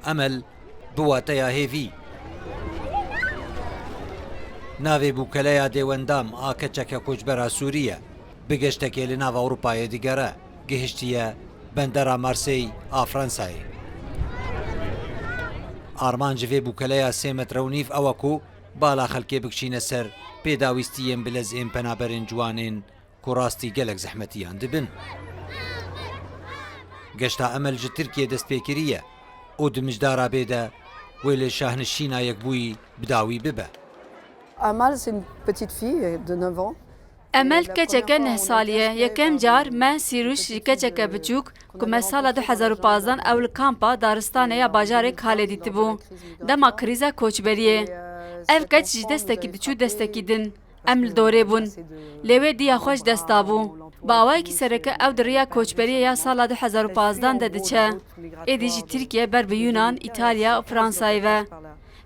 ئەمەل بواتەیە هێڤی ناوێ بووکەلەیە دێوەندام ئاکەچەکە کۆچبەرە سووریە بگەشتەکێ لە ناو ئەوروپایە دیگەرە گەهشتیە بەندەرە مارسەی ئافرانسایی ئارمانجێ بووکەلەیە 3 مەترە و نیف ئەوەکو بالا خەلکێ بکشینە سەر پێداویستیەن بلەزئێن پەنابەرێن جوانێن کوڕاستی گەلک زەحمەتیان دبن گەشتا ئەمەل ji Tirkiye destpêkiriye û dimijdara bêde wê lê şahnişîna yekbûyî bidawî bibe. Amal, c'est une petite fille de 9 ans. ئەمەل کەچەکە 9 ساڵیە یەکەم جار me سیروش ji کەچەکە بچووک ku me sala 2015 ew li kampa daristanê ya bajarê kalê dîtibû dema krîza koçberiyê ev keç ji destekî biçû destekî din em li dorê bûn lê wê diya xwe ji dest dabû bi awayekî sereke ew di rêya koçberiyê ya sala 2015 de diçe êdî ji Tirkiye ber bi Yunan, İtalya û Fransayê ve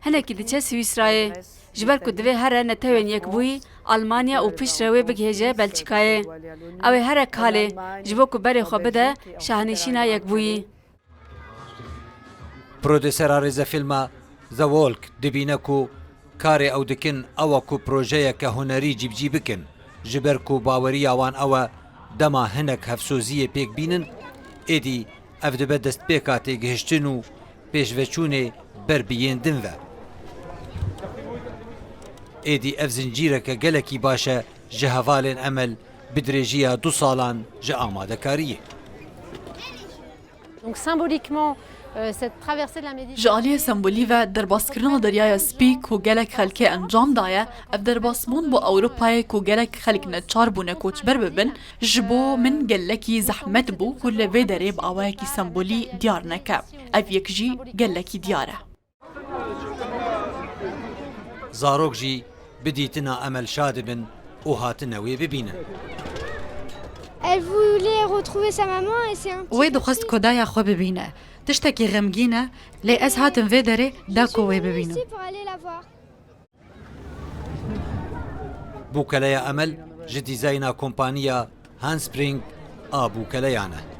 hinekî diçe Swîsrayê ji ber ku divê here netewên yekbûyî Almanya û piştre wê bigihêje Belçîkayê ew ê here kalê ji bo ku berê xwe bide şahnîşîna yekbûyî. Prodûsera rêzefîlma The Walk dibîne ku karê ew dikin ew ku projeyeke hunerî cîbcî bikin ji ber ku baweriya wan ew e dema hinek hevsoziyê pêk bînin êdî ev dibe destpêka têgihiştin û pêşveçûnê ber biyêndin ve êdî ev zincîreke gelekî baş e ji hevalên Emel bi dirêjiya 2 salan ji amadekariyê. Donc symboliquement, cette traversée de la Méditerranée. Ji aliyê sembolî ve derbaskirina deryaya Spî ku gelek xelkê encam daye, ev derbasbûn bo Ewropayê ku gelek xelk neçar bûne koçber bibin, ji bo min gelekî zehmet bû ku li vê derê bi awayekî sembolî diyar neke. Ev yek jî gelekî diyar e. Zarok jî bidîtina Emel şa dibin û hatine wê bibînin. Elle voulait retrouver sa maman et c'est un petit wê dixwest ku daya xwe bibîne. Tiştekî xemgîn e, lê ez hatim vê derê da ku wê bibînim. ici pour aller la voir. Bûkeleya Emel ji dîzayna kompaniya Handspring a bûkeleyan e.